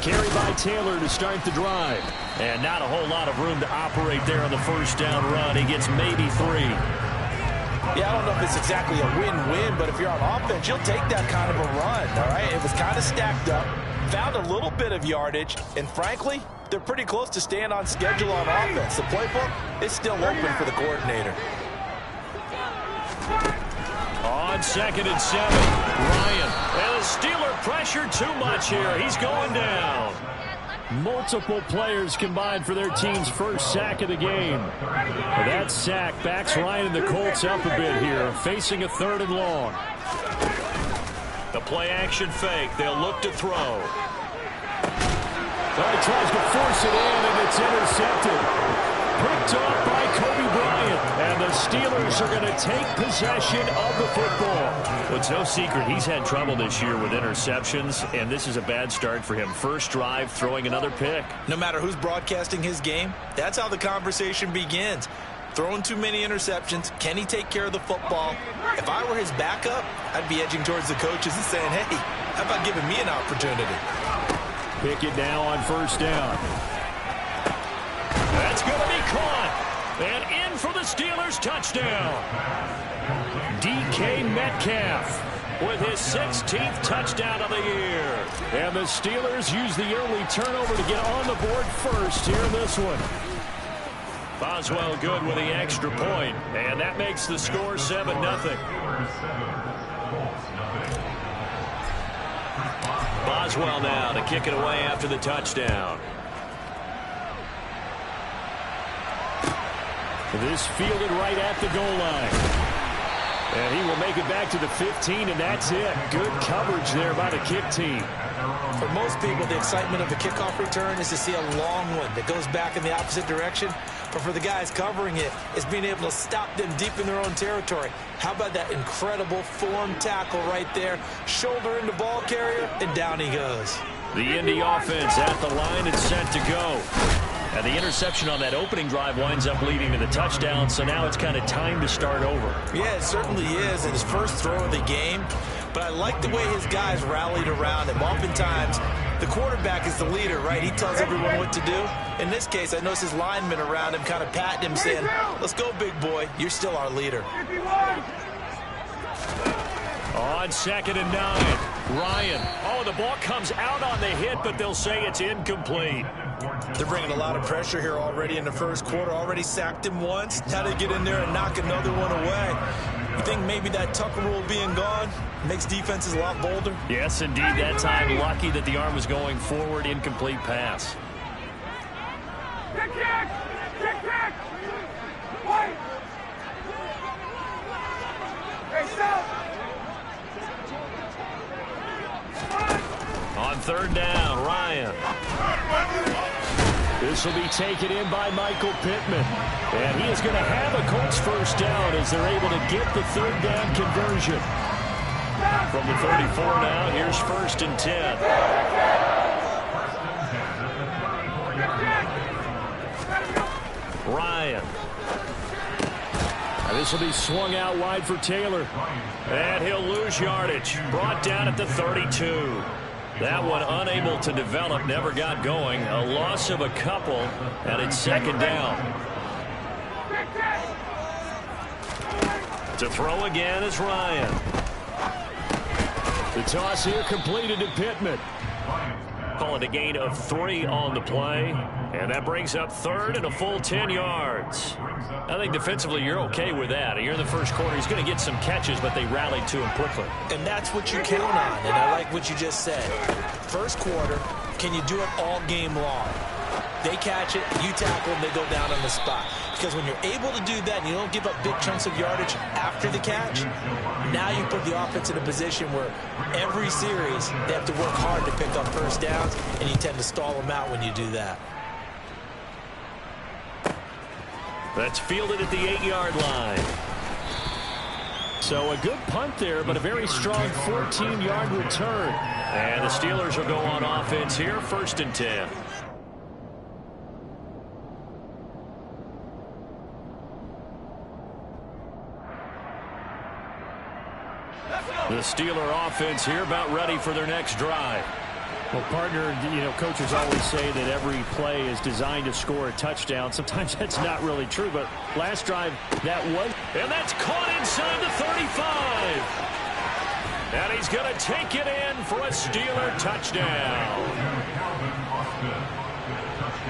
carry by Taylor to start the drive. And not a whole lot of room to operate there on the first down run. He gets maybe 3. Yeah, I don't know if it's exactly a win-win, but if you're on offense, you'll take that kind of a run, all right? It was kind of stacked up, found a little bit of yardage, and frankly, they're pretty close to staying on schedule on offense. The playbook is still open for the coordinator. On 2nd and 7, Ryan. And the Steeler pressure too much here. He's going down. Multiple players combined for their team's first sack of the game. That sack backs Ryan and the Colts up a bit here, facing a 3rd and long. The play-action fake. They'll look to throw. Well, he tries to force it in, and it's intercepted. Picked off by Kobe Bryant. And the Steelers are going to take possession of the football. Well, it's no secret he's had trouble this year with interceptions, and this is a bad start for him. First drive, throwing another pick. No matter who's broadcasting his game, that's how the conversation begins. Throwing too many interceptions. Can he take care of the football? If I were his backup, I'd be edging towards the coaches and saying, hey, how about giving me an opportunity? Pick it now on first down. That's going to be caught. And in for the Steelers touchdown. DK Metcalf with his 16th touchdown of the year. And the Steelers use the early turnover to get on the board first here in this one. Boswell good with the extra point. And that makes the score 7-0. Boswell now to kick it away after the touchdown. This fielded right at the goal line. And he will make it back to the 15, and that's it. Good coverage there by the kick team. For most people, the excitement of the kickoff return is to see a long one that goes back in the opposite direction. But for the guys covering it, it's being able to stop them deep in their own territory. How about that incredible form tackle right there? Shoulder into ball carrier, and down he goes. The Indy offense at the line and set to go. And the interception on that opening drive winds up leading to the touchdown, so now it's kind of time to start over. Yeah, it certainly is, in his first throw of the game. But I like the way his guys rallied around him. Oftentimes, the quarterback is the leader, right? He tells everyone what to do. In this case, I noticed his linemen around him kind of patting him, saying, let's go, big boy. You're still our leader. On 2nd and 9, Ryan. Oh, the ball comes out on the hit, but they'll say it's incomplete. They're bringing a lot of pressure here already in the first quarter. Already sacked him once. Now they get in there and knock another one away. You think maybe that Tucker rule being gone makes defenses a lot bolder? Yes, indeed. That time, lucky that the arm was going forward. Incomplete pass. Kick! Wait! Hey, stop! On 3rd down, Ryan. This will be taken in by Michael Pittman. And he is going to have a Colts first down as they're able to get the 3rd down conversion. From the 34 now, here's 1st and 10. Ryan. And this will be swung out wide for Taylor. And he'll lose yardage. Brought down at the 32. That one unable to develop, never got going. A loss of a couple, and it's 2nd down. To throw again is Ryan. The toss here completed to Pittman. Call it a gain of 3 on the play. And that brings up 3rd and a full 10 yards. I think defensively you're okay with that. Here in the first quarter, he's going to get some catches, but they rallied to him quickly. And that's what you count on, and I like what you just said. First quarter, can you do it all game long? They catch it, you tackle them, they go down on the spot. Because when you're able to do that and you don't give up big chunks of yardage after the catch, now you put the offense in a position where every series they have to work hard to pick up first downs, and you tend to stall them out when you do that. That's fielded at the 8-yard line. So a good punt there, but a very strong 14-yard return. And the Steelers will go on offense here, 1st and 10. The Steeler offense here about ready for their next drive. Well, partner, coaches always say that every play is designed to score a touchdown. Sometimes that's not really true, but last drive that was. And that's caught inside the 35. And he's going to take it in for a Steeler touchdown.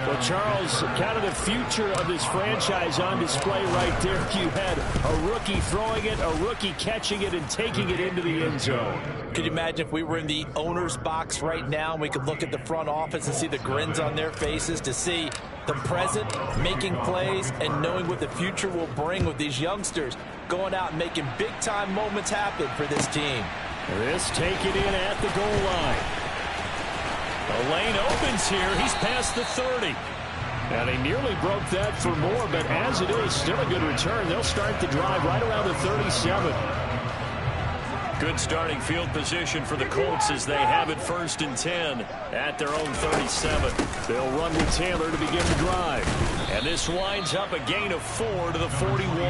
Well, Charles, kind of the future of this franchise on display right there. You had a rookie throwing it, a rookie catching it, and taking it into the end zone. Could you imagine if we were in the owner's box right now and we could look at the front office and see the grins on their faces, to see them present, making plays, and knowing what the future will bring with these youngsters going out and making big-time moments happen for this team. This taken in at the goal line. The lane opens here. He's past the 30. And he nearly broke that for more, but as it is, still a good return. They'll start the drive right around the 37. Good starting field position for the Colts as they have it 1st and 10 at their own 37. They'll run with Taylor to begin the drive. And this winds up a gain of 4 to the 41.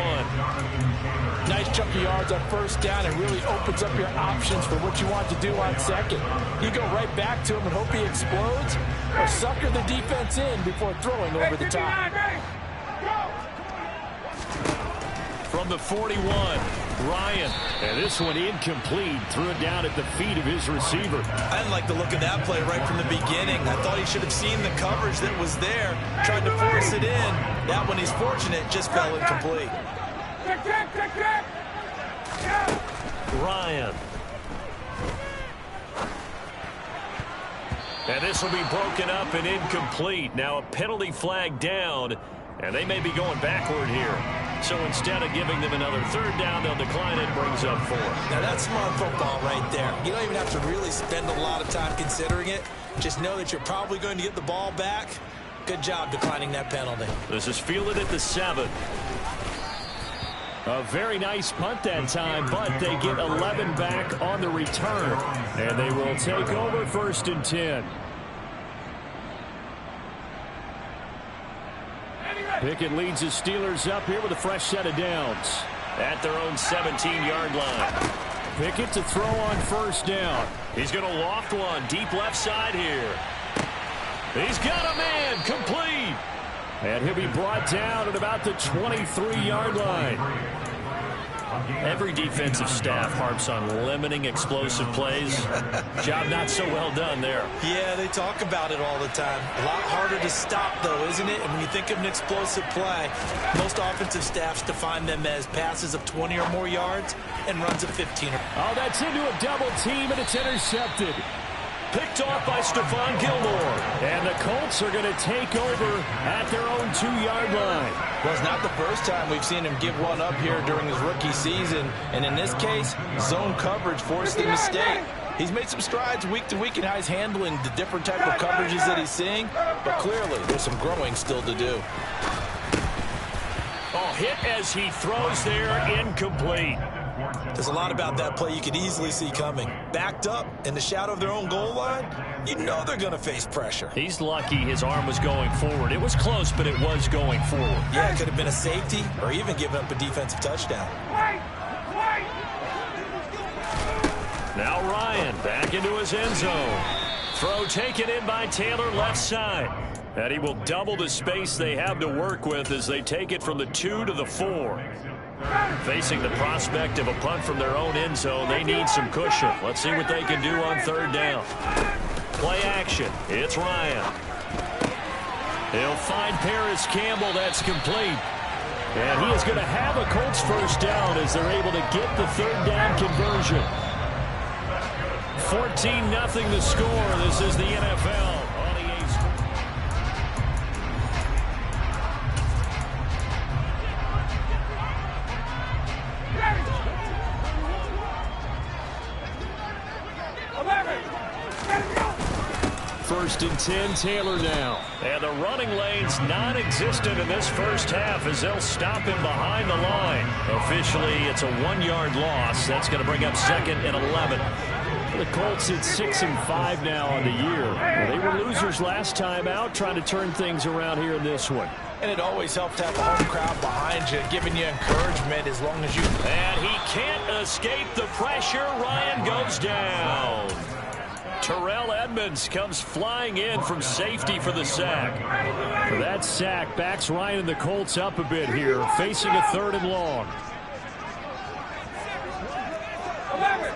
Nice chunk of yards on 1st down. It really opens up your options for what you want to do on 2nd. You go right back to him and hope he explodes, or sucker the defense in before throwing over the top. From the 41, Ryan. And this one incomplete. Threw it down at the feet of his receiver. I didn't like the look of that play right from the beginning. I thought he should have seen the coverage that was there, tried to force it in. That one, he's fortunate, just fell incomplete. Ryan. And this will be broken up and incomplete. Now a penalty flag down, and they may be going backward here. So instead of giving them another 3rd down, they'll decline it, brings up 4. Now that's smart football right there. You don't even have to really spend a lot of time considering it. Just know that you're probably going to get the ball back. Good job declining that penalty. This is fielded at the 7. A very nice punt that time, but they get 11 back on the return. And they will take over 1st and 10. Pickett leads the Steelers up here with a fresh set of downs at their own 17-yard line. Pickett to throw on 1st down. He's going to loft one deep left side here. He's got a man, complete. And he'll be brought down at about the 23-yard line. Every defensive staff harps on limiting explosive plays. Job not so well done there. Yeah, they talk about it all the time. A lot harder to stop, though, isn't it? And when you think of an explosive play, most offensive staffs define them as passes of 20 or more yards and runs of 15. Oh, that's into a double team, and it's intercepted. Picked off by Stephon Gilmore. And the Colts are going to take over at their own 2-yard line. Well, it's not the first time we've seen him give one up here during his rookie season. And in this case, zone coverage forced the mistake. He's made some strides week to week in how he's handling the different type of coverages that he's seeing. But clearly, there's some growing still to do. Oh, hit as he throws there, incomplete. There's a lot about that play you could easily see coming. Backed up in the shadow of their own goal line, you know they're going to face pressure. He's lucky his arm was going forward. It was close, but it was going forward. Yeah, it could have been a safety or even given up a defensive touchdown. Now Ryan back into his end zone. Throw taken in by Taylor left side. And he will double the space they have to work with as they take it from the 2 to the 4. Facing the prospect of a punt from their own end zone, they need some cushion. Let's see what they can do on 3rd down. Play action. It's Ryan. He'll find Paris Campbell. That's complete. And he is going to have a Colts 1st down as they're able to get the 3rd down conversion. 14-0 the score. This is the NFL. First and 10, Taylor now. And the running lane's non-existent in this first half as they'll stop him behind the line. Officially, it's a 1-yard loss. That's going to bring up 2nd and 11. The Colts at 6-5 now on the year. They were losers last time out, trying to turn things around here in this one. And it always helps to have the home crowd behind you, giving you encouragement as long as you... And he can't escape the pressure. Ryan goes down. Terrell Edmunds comes flying in from safety for the sack. That sack backs Ryan and the Colts up a bit here, facing a 3rd and long. 11.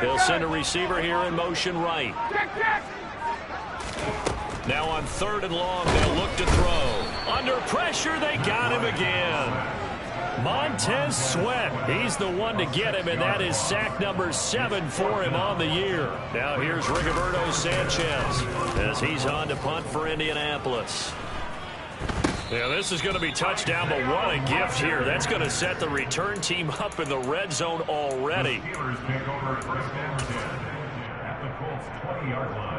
They'll send a receiver here in motion right. Now on 3rd and long, they'll look to throw. Under pressure, they got him again. Montez Sweat, he's the one to get him, and that is sack number 7 for him on the year. Now here's Rigoberto Sanchez as he's on to punt for Indianapolis. Yeah, this is going to be touchdown, but what a gift here. That's going to set the return team up in the red zone already. At the Colts 20-yard line.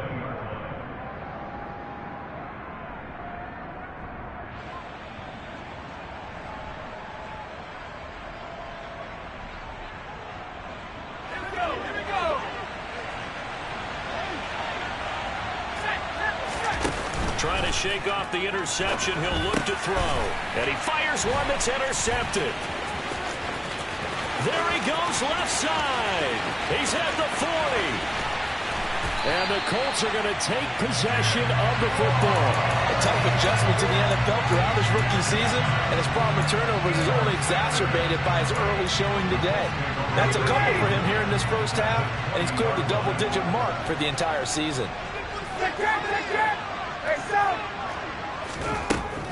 Trying to shake off the interception. He'll look to throw. And he fires one that's intercepted. There he goes left side. He's at the 40. And the Colts are going to take possession of the football. A tough adjustment to the NFL throughout his rookie season, and his problem with turnovers is only exacerbated by his early showing today. That's a couple for him here in this first half, and he's cleared the double-digit mark for the entire season.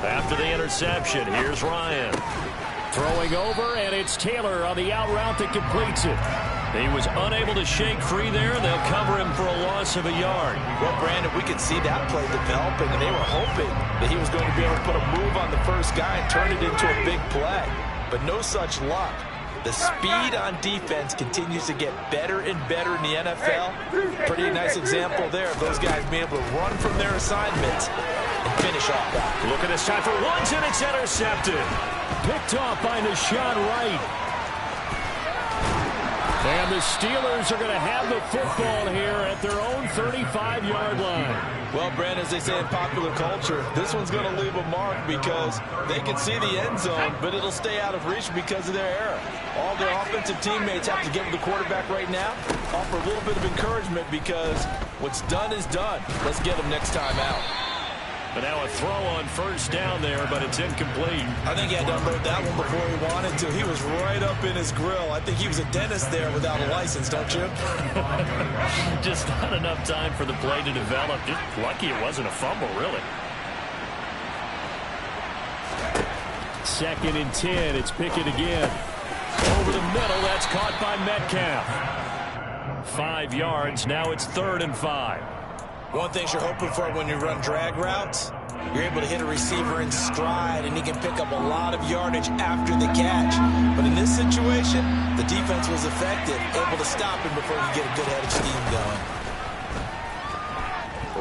After the interception, here's Ryan. Throwing over, and it's Taylor on the out route that completes it. He was unable to shake free there. They'll cover him for a loss of a yard. Well, Brandon, we could see that play developing, and they were hoping that he was going to be able to put a move on the first guy and turn it into a big play. But no such luck. The speed on defense continues to get better and better in the NFL. Pretty nice example there of those guys being able to run from their assignments and finish off that. Look at this time for ones, and it's intercepted. Picked off by Nahshon Wright. And the Steelers are going to have the football here at their own 35-yard line. Well, Brandon, as they say in popular culture, this one's going to leave a mark because they can see the end zone, but it'll stay out of reach because of their error. All their offensive teammates have to get with the quarterback right now, offer a little bit of encouragement because what's done is done. Let's get them next time out. And now a throw on first down there, but it's incomplete. I think he had to unload that one before he wanted to. He was right up in his grill. I think he was a dentist there without a license, don't you? Just not enough time for the play to develop. Just lucky it wasn't a fumble, really. 2nd and 10. It's Pickett again. Over the middle. That's caught by Metcalf. 5 yards. Now it's 3rd and 5. One thing you're hoping for when you run drag routes, you're able to hit a receiver in stride, and he can pick up a lot of yardage after the catch. But in this situation, the defense was effective, able to stop him before he get a good head of steam going.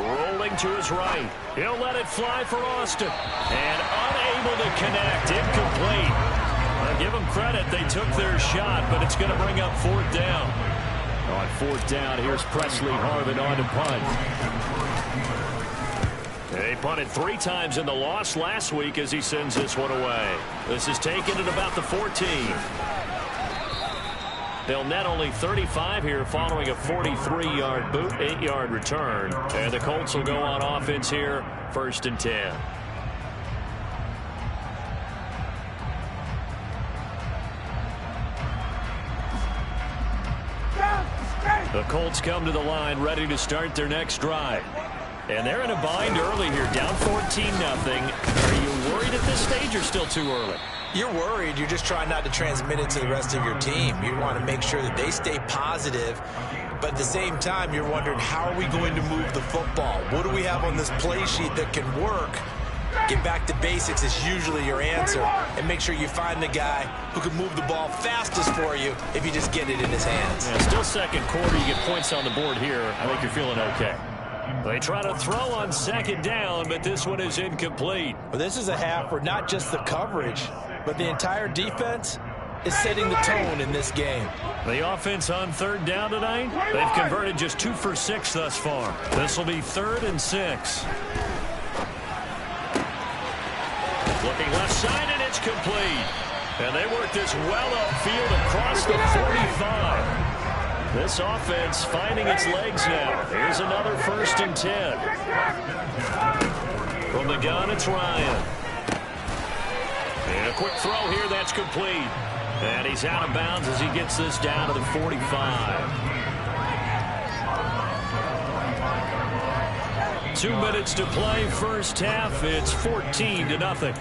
Rolling to his right. He'll let it fly for Austin. And unable to connect. Incomplete. I'll give them credit. They took their shot, but it's going to bring up 4th down. On 4th down, here's Presley Harvin on to punt. They punted 3 times in the loss last week as he sends this one away. This is taken at about the 14. They'll net only 35 here following a 43-yard boot, 8-yard return. And the Colts will go on offense here, 1st and 10. The Colts come to the line ready to start their next drive. And they're in a bind early here, down 14-0. Are you worried at this stage or still too early? You're worried. You're just trying not to transmit it to the rest of your team. You want to make sure that they stay positive. But at the same time, you're wondering, how are we going to move the football? What do we have on this play sheet that can work? Get back to basics is usually your answer. And make sure you find the guy who can move the ball fastest for you if you just get it in his hands. Yeah, still 2nd quarter. You get points on the board here. I think you're feeling okay. They try to throw on 2nd down, but this one is incomplete. Well, this is a half where not just the coverage, but the entire defense is setting the tone in this game. The offense on 3rd down tonight, they've converted just 2 for 6 thus far. This will be 3rd and 6. Looking left side, and it's complete. And they work this well upfield across the 45. This offense finding its legs now. Here's another 1st and 10. From the gun, it's Ryan. And a quick throw here, that's complete. And he's out of bounds as he gets this down to the 45. 2 minutes to play, first half. It's 14-0.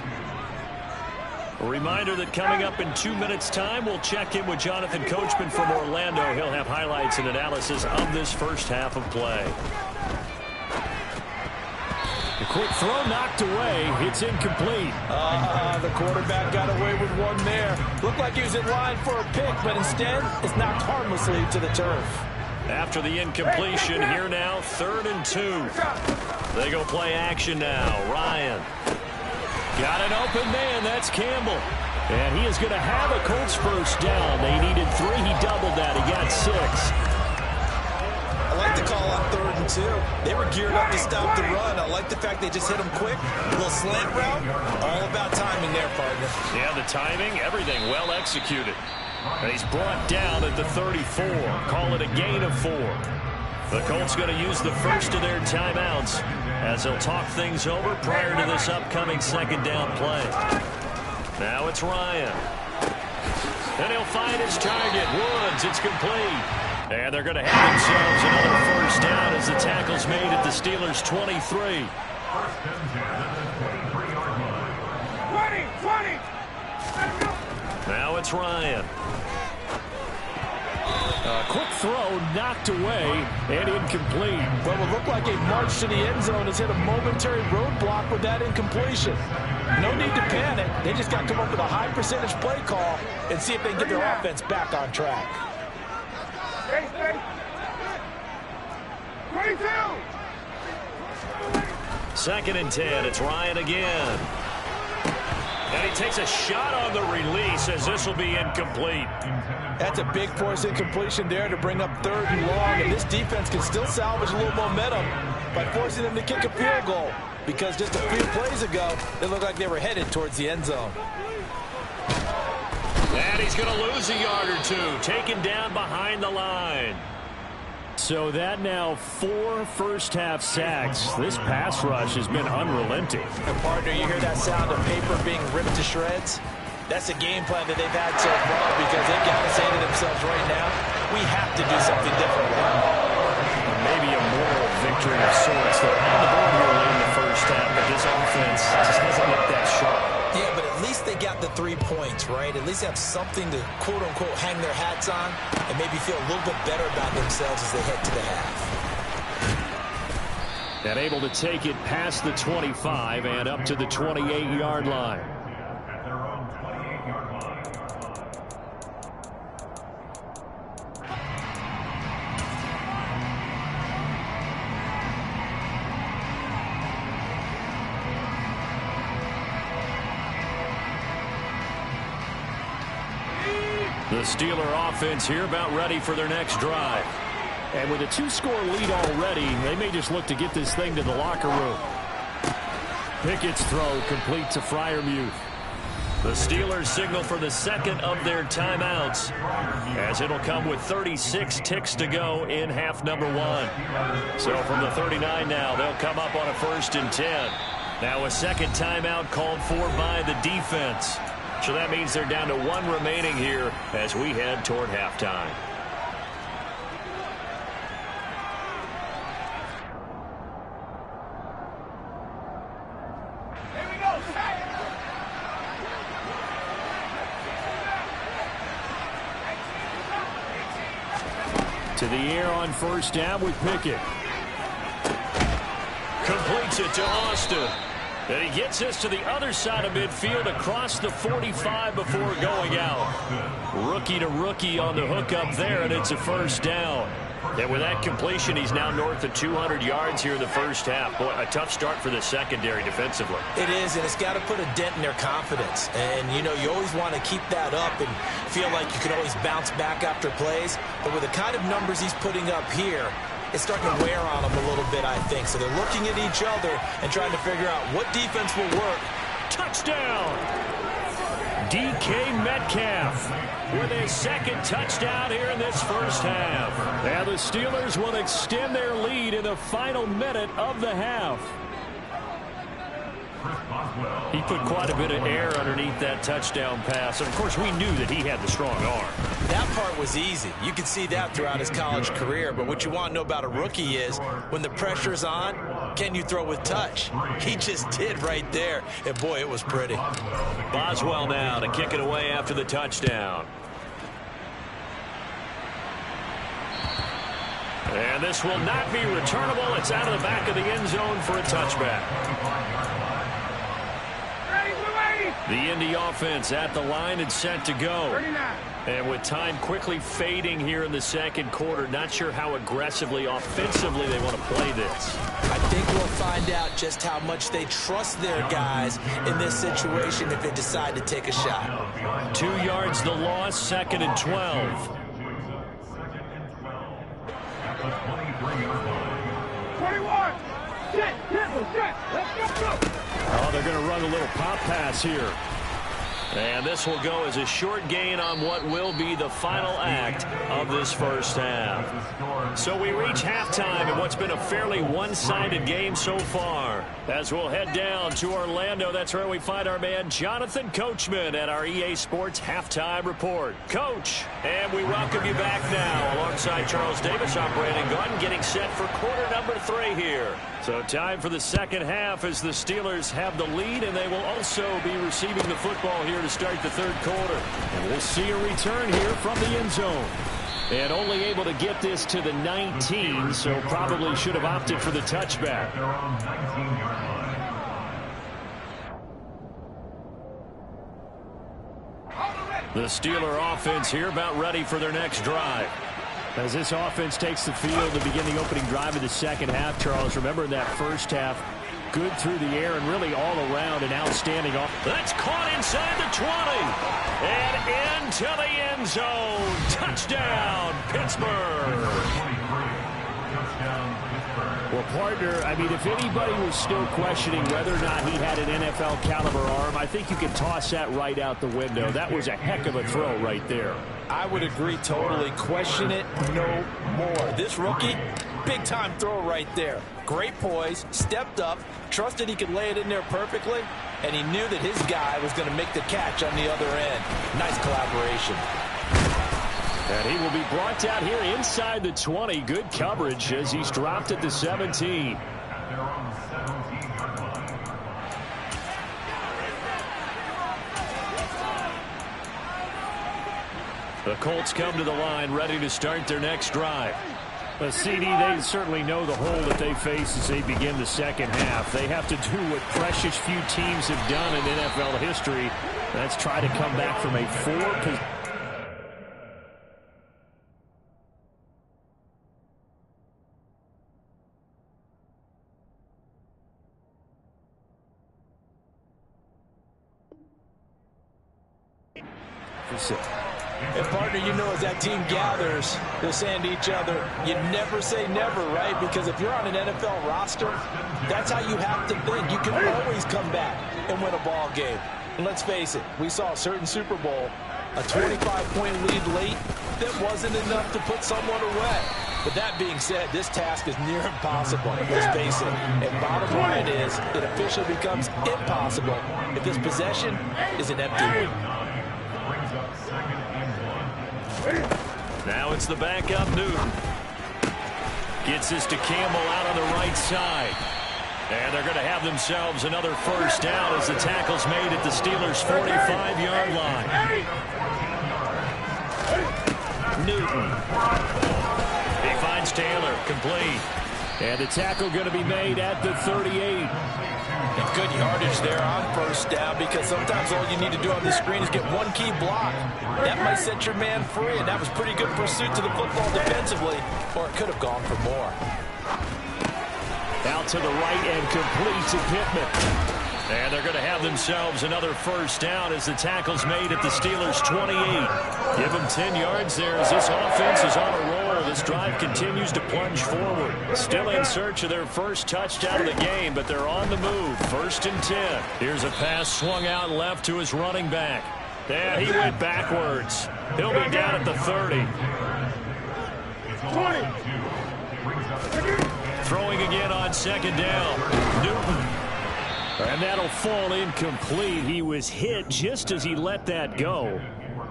A reminder that coming up in 2 minutes' time, we'll check in with Jonathan Coachman from Orlando. He'll have highlights and analysis of this first half of play. A quick throw knocked away. It's incomplete. The quarterback got away with one there. Looked like he was in line for a pick, but instead it's knocked harmlessly to the turf. After the incompletion, here now, 3rd and 2. They go play action now. Ryan. Got an open man. That's Campbell. And he is going to have a Colts first down. They needed 3. He doubled that. He got 6. I like the call on 3rd and 2. They were geared up to stop the run. I like the fact they just hit him quick. A little slant route. All about timing there, partner. Yeah, the timing, everything well executed. And he's brought down at the 34. Call it a gain of 4. The Colts going to use the first of their timeouts as they'll talk things over prior to this upcoming 2nd down play. Now it's Ryan. And he'll find his target. Woods, it's complete. And they're going to have themselves another first down as the tackle's made at the Steelers' 23. 20. Now it's Ryan. A quick throw knocked away and incomplete. But what looked like a march to the end zone has hit a momentary roadblock with that incompletion. No need to panic. They just got to come up with a high percentage play call and see if they can get their offense back on track. 22. 2nd and 10. It's Ryan again. And he takes a shot on the release as this will be incomplete. That's a big force incompletion there to bring up 3rd and long. And this defense can still salvage a little momentum by forcing them to kick a field goal. Because just a few plays ago, they looked like they were headed towards the end zone. And he's going to lose a yard or 2. Taken down behind the line. So that now 4 first-half sacks. This pass rush has been unrelenting. And partner, you hear that sound of paper being ripped to shreds? That's a game plan that they've had so far because they've got to say to themselves right now, we have to do something differently. Maybe a moral victory of sorts. They're on the board here late in the first half, but this offense just hasn't looked that sharp. Yeah, but at least they got the 3 points, right? At least they have something to, quote-unquote, hang their hats on and maybe feel a little bit better about themselves as they head to the half. And able to take it past the 25 and up to the 28-yard line. At their own 28-yard line. The Steeler offense here about ready for their next drive. And with a 2-score lead already, they may just look to get this thing to the locker room. Pickett's throw complete to Freiermuth. The Steelers signal for the 2nd of their timeouts as it'll come with 36 ticks to go in half number 1. So from the 39 now, they'll come up on a 1st and 10. Now a 2nd timeout called for by the defense. So that means they're down to 1 remaining here as we head toward halftime. To the air on 1st down with Pickett. Completes it to Austin. And he gets this to the other side of midfield across the 45 before going out. Rookie to rookie on the hook up there, and it's a 1st down. And with that completion, he's now north of 200 yards here in the first half. Boy, a tough start for the secondary defensively. It is, and it's got to put a dent in their confidence. And, you know, you always want to keep that up and feel like you can always bounce back after plays. But with the kind of numbers he's putting up here, it's starting to wear on them a little bit, I think. So they're looking at each other and trying to figure out what defense will work. Touchdown! DK Metcalf with his second touchdown here in this first half. And the Steelers will extend their lead in the final minute of the half. He put quite a bit of air underneath that touchdown pass. And, of course, we knew that he had the strong arm. That part was easy. You can see that throughout his college career. But what you want to know about a rookie is when the pressure's on, can you throw with touch? He just did right there. And, boy, it was pretty. Boswell now to kick it away after the touchdown. And this will not be returnable. It's out of the back of the end zone for a touchback. The Indy offense at the line and set to go. And with time quickly fading here in the second quarter, not sure how aggressively, offensively they want to play this. I think we'll find out just how much they trust their guys in this situation if they decide to take a shot. 2 yards the loss, 2nd and 12. 21. Set. Let's go. Oh, they're going to run a little pop pass here. And this will go as a short gain on what will be the final act of this first half. So we reach halftime in what's been a fairly one-sided game so far. As we'll head down to Orlando, that's where we find our man Jonathan Coachman at our EA Sports Halftime Report. Coach, and we welcome you back now alongside Charles Davis. I'm Brandon Gunn getting set for quarter number 3 here. So time for the second half as the Steelers have the lead, and they will also be receiving the football here to start the third quarter. And we'll see a return here from the end zone. And only able to get this to the 19, so probably should have opted for the touchback. The Steeler offense here about ready for their next drive. As this offense takes the field to begin the opening drive of the second half, Charles, remember in that first half, good through the air and really all around an outstanding offense. That's caught inside the 20 and into the end zone. Touchdown, Pittsburgh. Well, partner, I mean, if anybody was still questioning whether or not he had an NFL caliber arm, I think you can toss that right out the window. That was a heck of a throw right there. I would agree totally. Question it no more. This rookie, big-time throw right there. Great poise, stepped up, trusted he could lay it in there perfectly, and he knew that his guy was going to make the catch on the other end. Nice collaboration. And he will be brought down here inside the 20. Good coverage as he's dropped at the 17. The Colts come to the line ready to start their next drive. CD, they certainly know the hole that they face as they begin the second half. They have to do what precious few teams have done in NFL history. That's try to come back from a 4-position. And, partner, you know, as that team gathers, they're saying to each other, you never say never, right? Because if you're on an NFL roster, that's how you have to think. You can always come back and win a ball game. And let's face it, we saw a certain Super Bowl, a 25-point lead late that wasn't enough to put someone away. But that being said, this task is near impossible, let's face it. And bottom line is, it officially becomes impossible if this possession is an empty one. Now it's the backup Newton. Gets this to Campbell out on the right side. And they're going to have themselves another first down as the tackle's made at the Steelers' 45-yard line. Newton. He finds Taylor, complete. And the tackle going to be made at the 38. And good yardage there on first down, because sometimes all you need to do on the screen is get one key block. That might set your man free, and that was pretty good pursuit to the football defensively, or it could have gone for more. Out to the right and complete to Pittman. And they're going to have themselves another first down as the tackle's made at the Steelers' 28. Give them 10 yards there as this offense is on a roll. This drive continues to plunge forward. Still in search of their first touchdown of the game, but they're on the move. 1st and 10. Here's a pass swung out left to his running back. Yeah, he went backwards. He'll be down at the 30. 20. Throwing again on second down. Newton. And that'll fall incomplete. He was hit just as he let that go.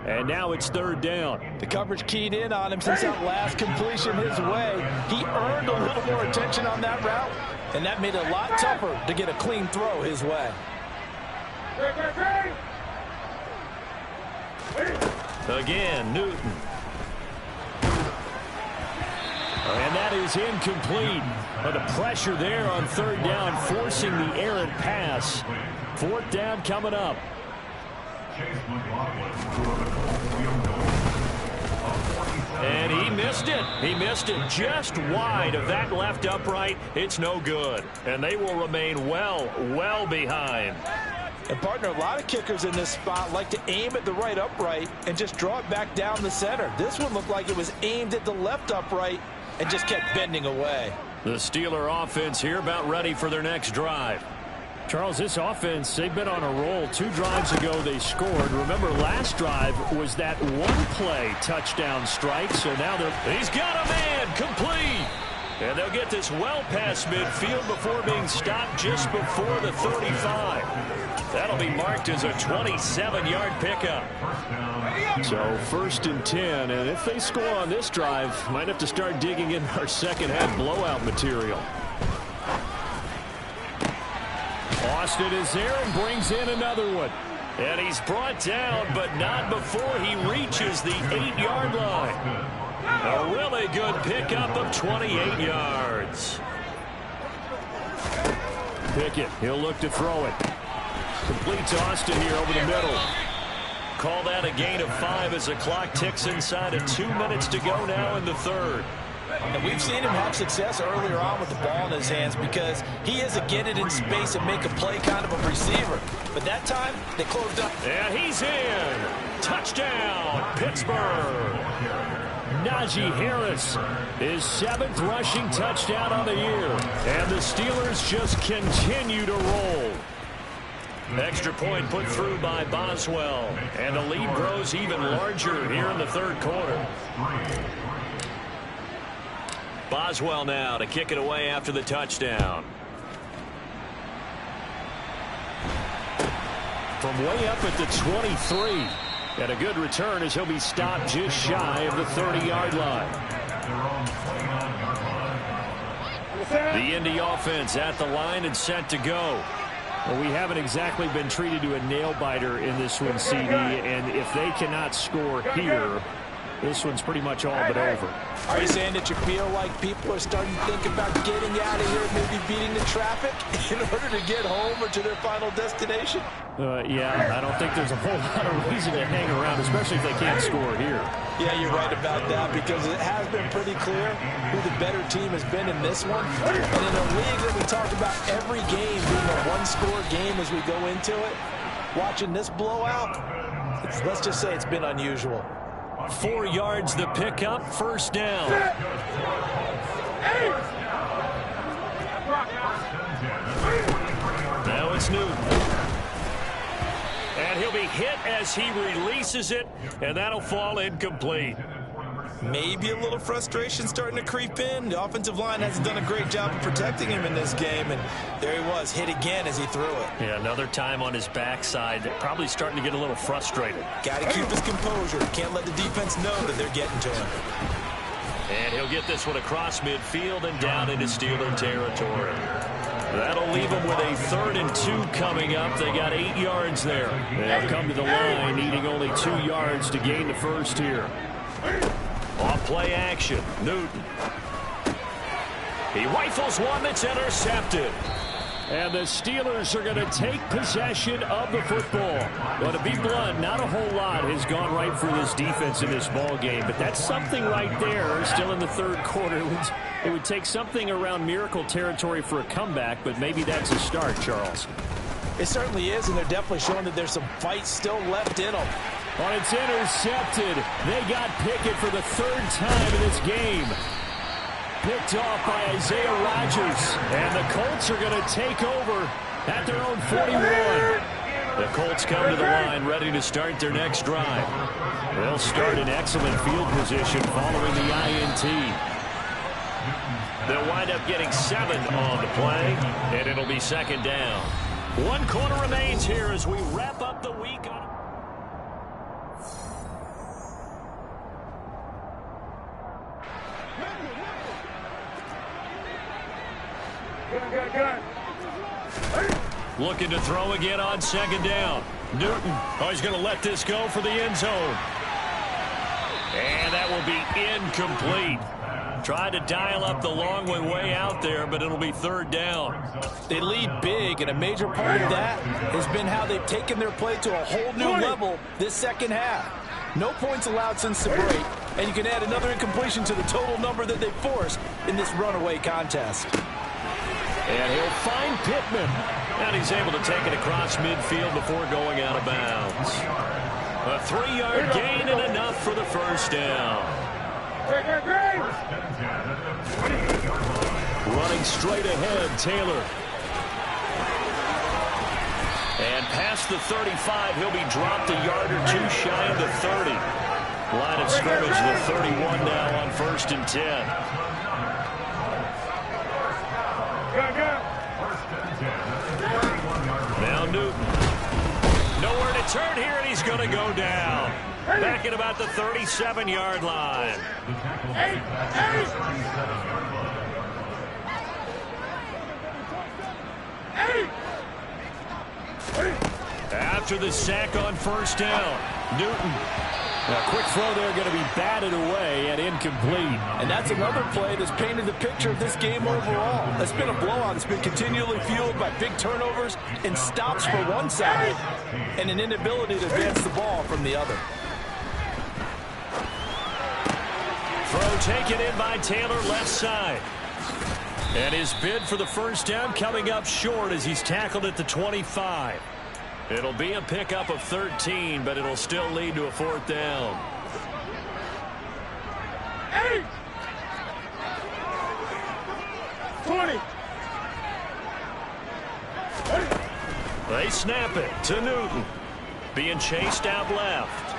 And now it's third down. The coverage keyed in on him since that last completion his way. He earned a little more attention on that route, and that made it a lot tougher to get a clean throw his way. Again, Newton. And that is incomplete. But the pressure there on third down, forcing the errant pass. Fourth down coming up. And he missed it. He missed it just wide of that left upright. It's no good. And they will remain well behind. And, partner, a lot of kickers in this spot like to aim at the right upright and just draw it back down the center. This one looked like it was aimed at the left upright and just kept bending away. The Steeler offense here about ready for their next drive. Charles, this offense, they've been on a roll. 2 drives ago they scored. Remember, last drive was that one-play touchdown strike. So now he's got a man, complete. And they'll get this well past midfield before being stopped just before the 35. That'll be marked as a 27-yard pickup. So 1st and 10, and if they score on this drive, might have to start digging in our second-half blowout material. Austin is there and brings in another one. And he's brought down, but not before he reaches the 8-yard line. A really good pickup of 28 yards. Pickett, he'll look to throw it. Complete to Austin here over the middle. Call that a gain of 5 as the clock ticks inside of 2 minutes to go now in the third. And we've seen him have success earlier on with the ball in his hands because he is a get it in space and make a play kind of a receiver. But that time, they closed up. And he's in. Touchdown, Pittsburgh. Najee Harris, his 7th rushing touchdown on the year. And the Steelers just continue to roll. Extra point put through by Boswell. And the lead grows even larger here in the third quarter. Boswell now to kick it away after the touchdown. From way up at the 23. And a good return as he'll be stopped just shy of the 30-yard line. The Indy offense at the line and set to go. Well, we haven't exactly been treated to a nail-biter in this one, CD, and if they cannot score here, this one's pretty much all but over. Are you saying that you feel like people are starting to think about getting out of here, maybe beating the traffic in order to get home or to their final destination? Yeah, I don't think there's a whole lot of reason to hang around, especially if they can't score here. Yeah, you're right about that because it has been pretty clear who the better team has been in this one. And in a league that we talk about every game being a one-score game as we go into it, watching this blowout, let's just say it's been unusual. 4 yards the pickup, first down. Now it's Newton. And he'll be hit as he releases it, and that'll fall incomplete. Maybe a little frustration starting to creep in. The offensive line hasn't done a great job of protecting him in this game, and there he was, hit again as he threw it. Yeah, another time on his backside, probably starting to get a little frustrated. Got to keep his composure. Can't let the defense know that they're getting to him. And he'll get this one across midfield and down into Steeler territory. That'll leave them with a 3rd and 2 coming up. They got 8 yards there. They'll come to the line, needing only 2 yards to gain the first here. Off play action, Newton. He rifles one that's intercepted. And the Steelers are going to take possession of the football. Well, to be blunt, not a whole lot has gone right for this defense in this ball game, but that's something right there. Still in the third quarter. It would take something around miracle territory for a comeback, but maybe that's a start, Charles. It certainly is, and they're definitely showing that there's some fight still left in them. Well, it's intercepted. They got Pickett for the 3rd time in this game. Picked off by Isaiah Rodgers. And the Colts are going to take over at their own 41. The Colts come to the line, ready to start their next drive. They'll start in excellent field position following the INT. They'll wind up getting 7 on the play, and it'll be second down. 1 quarter remains here as we wrap up the week on. Looking to throw again on second down. Newton, he's going to let this go for the end zone. And that will be incomplete. Tried to dial up the long way out there, but it'll be third down. They lead big, and a major part of that has been how they've taken their play to a whole new level this second half. No points allowed since the break, and you can add another incompletion to the total number that they forced in this runaway contest. And he'll find Pittman. And he's able to take it across midfield before going out of bounds. A 3-yard gain and enough for the first down. Running straight ahead, Taylor. And past the 35, he'll be dropped a yard or 2 shy of the 30. Line of scrimmage, the 31 now on 1st and 10. Now Newton. Nowhere to turn here, and he's going to go down. Back at about the 37-yard line. After the sack on first down, Newton. A quick throw there going to be batted away and incomplete. And that's another play that's painted the picture of this game overall. It's been a blowout. It's been continually fueled by big turnovers and stops for one side and an inability to advance the ball from the other. Throw taken in by Taylor, left side. And his bid for the first down coming up short as he's tackled at the 25. It'll be a pickup of 13, but it'll still lead to a 4th down. 20. They snap it to Newton. Being chased out left.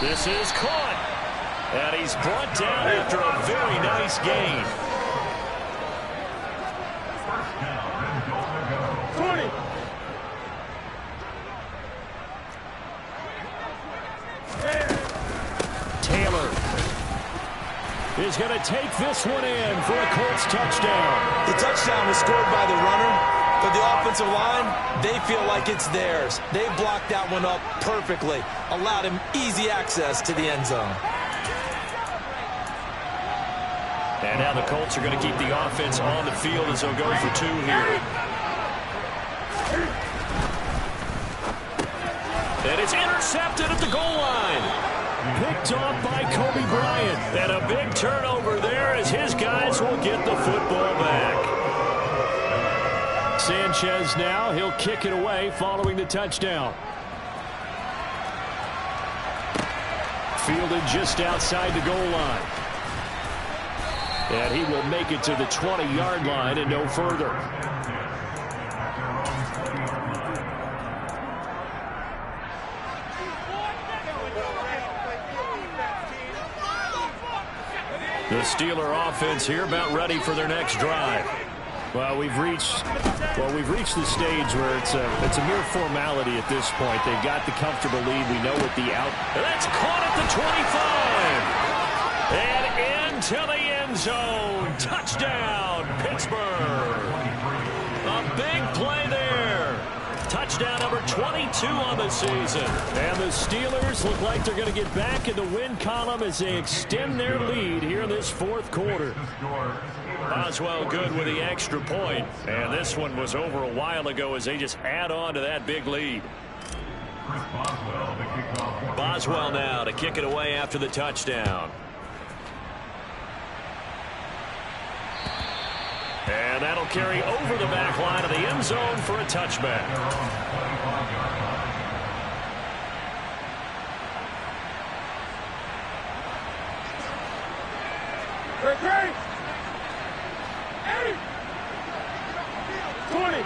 This is caught. And he's brought down after a very nice gain. 20. Taylor is going to take this one in for a Colts touchdown. The touchdown was scored by the runner, but the offensive line, they feel like it's theirs. They blocked that one up perfectly, allowed him easy access to the end zone. And now the Colts are going to keep the offense on the field as they'll go for 2 here. And it's intercepted at the goal line. Picked off by Kobe Bryant. And a big turnover there as his guys will get the football back. Sanchez now, he'll kick it away following the touchdown. Fielded just outside the goal line. And he will make it to the 20-yard line and no further. The Steeler offense here about ready for their next drive. Well, we've reached the stage where it's a mere formality at this point. They've got the comfortable lead. We know what the out. And that's caught at the 25. And into the end zone. Touchdown, Pittsburgh. A big play there. Touchdown number 22 on the season. And the Steelers look like they're going to get back in the win column as they extend their lead here in this 4th quarter. Boswell good with the extra point. And this one was over a while ago as they just add on to that big lead. Boswell now to kick it away after the touchdown. And that'll carry over the back line of the end zone for a touchback. Great. 20.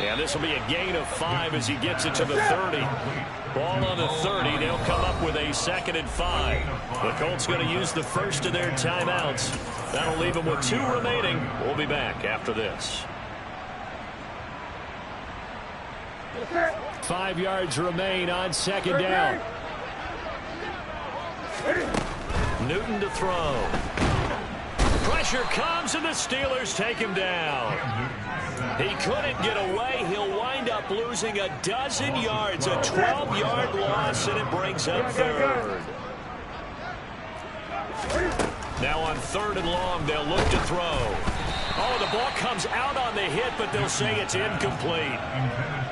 And this will be a gain of 5 as he gets it to the 30. Ball on the 30. They'll come up with a 2nd and 5. The Colts going to use the first of their timeouts. That'll leave them with 2 remaining. We'll be back after this. 5 yards remain on 2nd down. Newton to throw. Pressure comes, and the Steelers take him down. He couldn't get away. He'll wind up losing a dozen yards, a 12-yard loss, and it brings up 3rd. Now on 3rd and long, they'll look to throw. Oh, the ball comes out on the hit, but they'll say it's incomplete.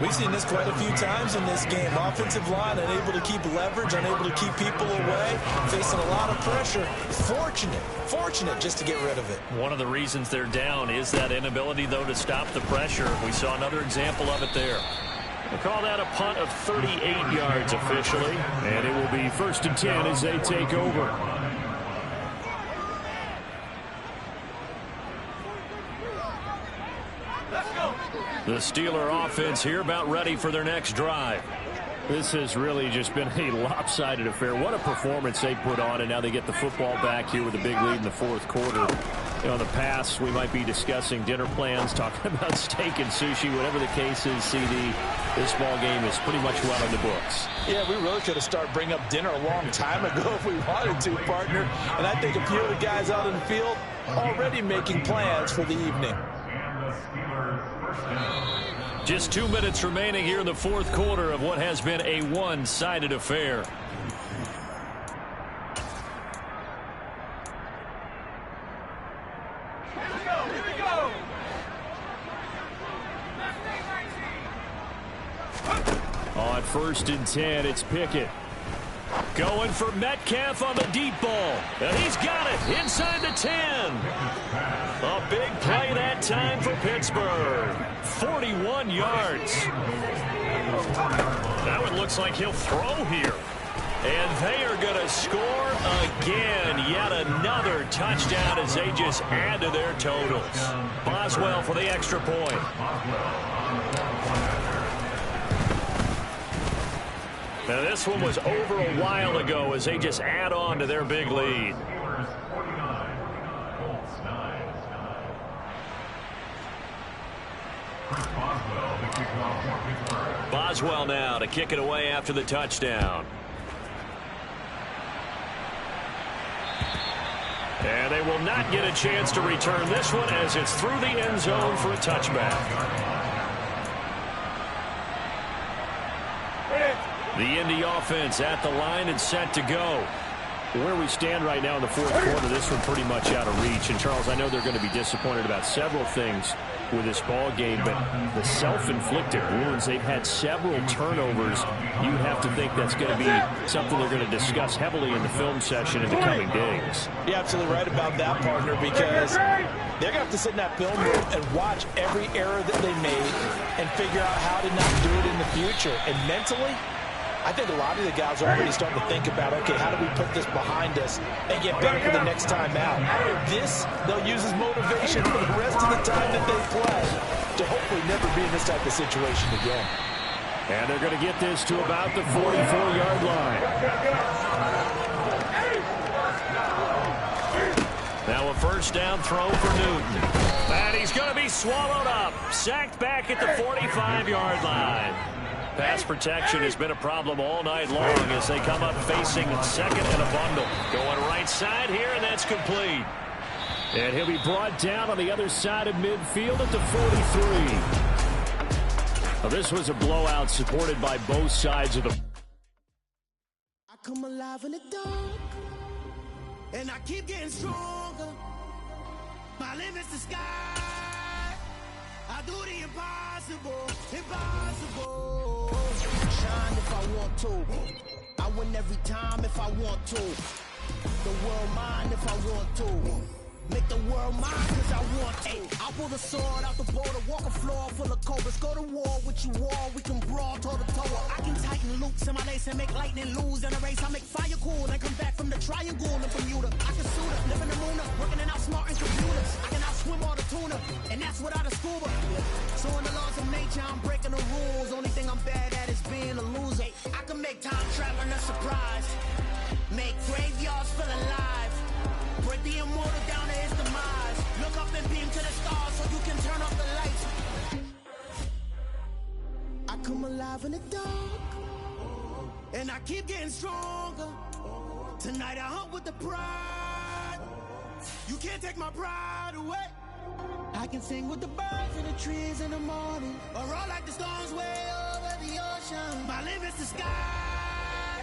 We've seen this quite a few times in this game. Offensive line unable to keep leverage, unable to keep people away, facing a lot of pressure. Fortunate just to get rid of it. One of the reasons they're down is that inability, though, to stop the pressure. We saw another example of it there. We'll call that a punt of 38 yards officially, and it will be 1st and 10 as they take over. The Steeler offense here about ready for their next drive. This has really just been a lopsided affair. What a performance they put on, and now they get the football back here with a big lead in the 4th quarter. You know, in the past, we might be discussing dinner plans, talking about steak and sushi, whatever the case is, CD. This ball game is pretty much well in the books. Yeah, we really could have started bringing up dinner a long time ago if we wanted to, partner. And I think a few of the guys out in the field already making plans for the evening. Just 2 minutes remaining here in the 4th quarter of what has been a one-sided affair. Here we go. On 1st and 10, it's Pickett. Going for Metcalf on the deep ball. And he's got it inside the 10. A big play that time for Pittsburgh. 41 yards. That one looks like he'll throw here. And they are going to score again. Yet another touchdown as they just add to their totals. Boswell for the extra point. Now this one was over a while ago as they just add on to their big lead. Boswell now to kick it away after the touchdown. And they will not get a chance to return this one as it's through the end zone for a touchback. The Indy offense at the line and set to go. Where we stand right now in the 4th quarter, this one pretty much out of reach. And, Charles, I know they're going to be disappointed about several things with this ball game, but the self-inflicted wounds, they've had several turnovers. You have to think that's going to be something they're going to discuss heavily in the film session in the coming days. You're absolutely right about that, partner, because they're going to have to sit in that film room and watch every error that they made and figure out how to not do it in the future. And mentally, I think a lot of the guys are already starting to think about, okay, how do we put this behind us and get better for the next time out? This, they'll use as motivation for the rest of the time that they play to hopefully never be in this type of situation again. And they're going to get this to about the 44-yard line. Now a 1st down throw for Newton. And he's going to be swallowed up. Sacked back at the 45-yard line. Pass protection has been a problem all night long as they come up facing 2nd and a bundle. Going right side here, and that's complete. And he'll be brought down on the other side of midfield at the 43. Well, this was a blowout supported by both sides of the... I come alive in the dark, and I keep getting stronger. My limit's the sky. I do the impossible, impossible. Shine if I want to. I win every time if I want to. The world mine if I want to. Make the world mine cause I want to. I pull the sword out the border, walk a floor full of cobras. Go to war with you all, we can brawl toe to toe. I can tighten loops in my lace and make lightning lose in a race. I make fire cool and come back from the triangle in Bermuda. I can suit up, live in the moon, working and outsmarting computers. I can outswim all the tuna, and that's without a scuba. So in the laws of nature, I'm come alive in the dark, and I keep getting stronger. Tonight I hunt with the pride. You can't take my pride away. I can sing with the birds and the trees in the morning, or roll like the storms way over the ocean. My limits the sky.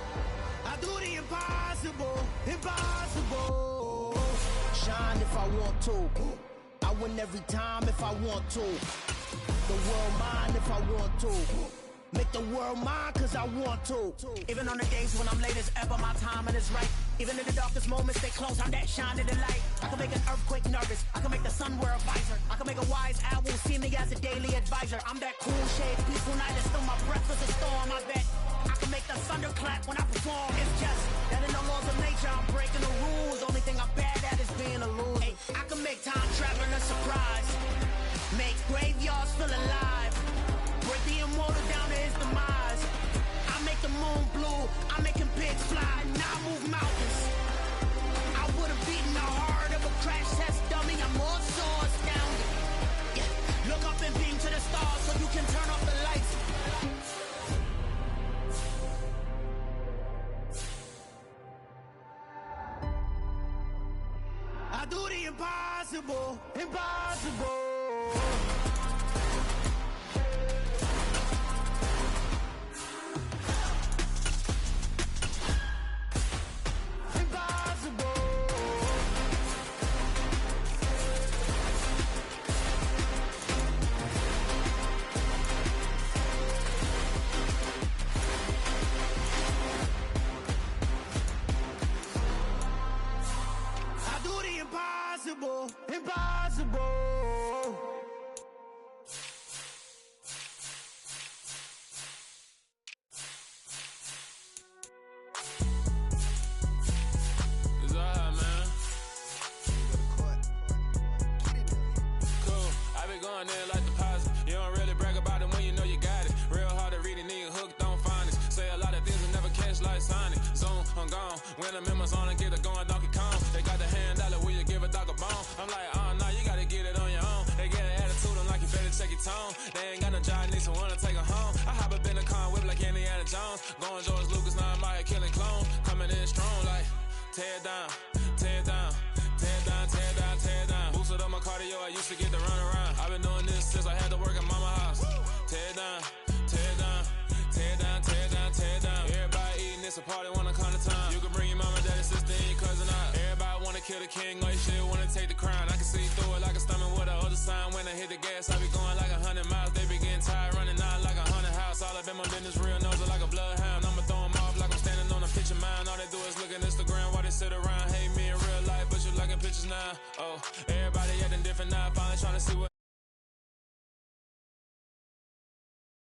I do the impossible, impossible. Shine if I want to. I win every time if I want to. The world mine if I want to. Make the world mine cause I want to. Even on the days when I'm late as ever, my timing is right. Even in the darkest moments, stay close, I'm that shine in the light. I can make an earthquake nervous, I can make the sun wear a visor. I can make a wise owl see me as a daily advisor. I'm that cool shade, peaceful night, and still my breath is a storm, I bet. I can make the thunder clap when I perform. It's just that in the laws of nature, I'm breaking the rules. Only thing I'm bad at is being a loser. Hey, I can make time traveling a surprise. Make graveyards feel alive. Break the immortal down to his demise. I make the moon blue, I'm making pigs fly. Now I move mountains. I would've beaten the heart of a crash test dummy. I'm more so astounded. Yeah. Look up and beam to the stars so you can turn off the lights. I do the impossible, impossible. Impossible, impossible. It's alright, man. Cool, I be going in like deposit. You don't really brag about it when you know you got it. Real hard to read it, nigga hooked on finance. Say a lot of things and never catch like Sonic. Zone, I'm gone. When I'm in my zone, I get it going Donkey Kong. They got the hand dollar, will you give a dog a bone? I'm like, nah, you gotta get it on your own. They get an attitude, I'm like, you better check your tone. They ain't got no job, need someone to take her home. I hop up in the car, whip like Indiana Jones. Going George Lucas, now I'm out here killing clone. Coming in strong like, tear down, tear down, tear down, tear down, tear down. Boosted up my cardio, I used to get to run around. I've been doing this since I had to work at mama house. Tear down, tear down, tear down, tear down, tear down. Everybody eating, it's a party, wanna come to time. You can bring your mama, daddy, sister, and your cousin out. Everybody wanna kill the king, or you shit wanna take the crown. I can see through it like a stomach with a other sign. When I hit the gas, I be going like 100 miles. They be getting tired, running out like 100 house. All up in my business real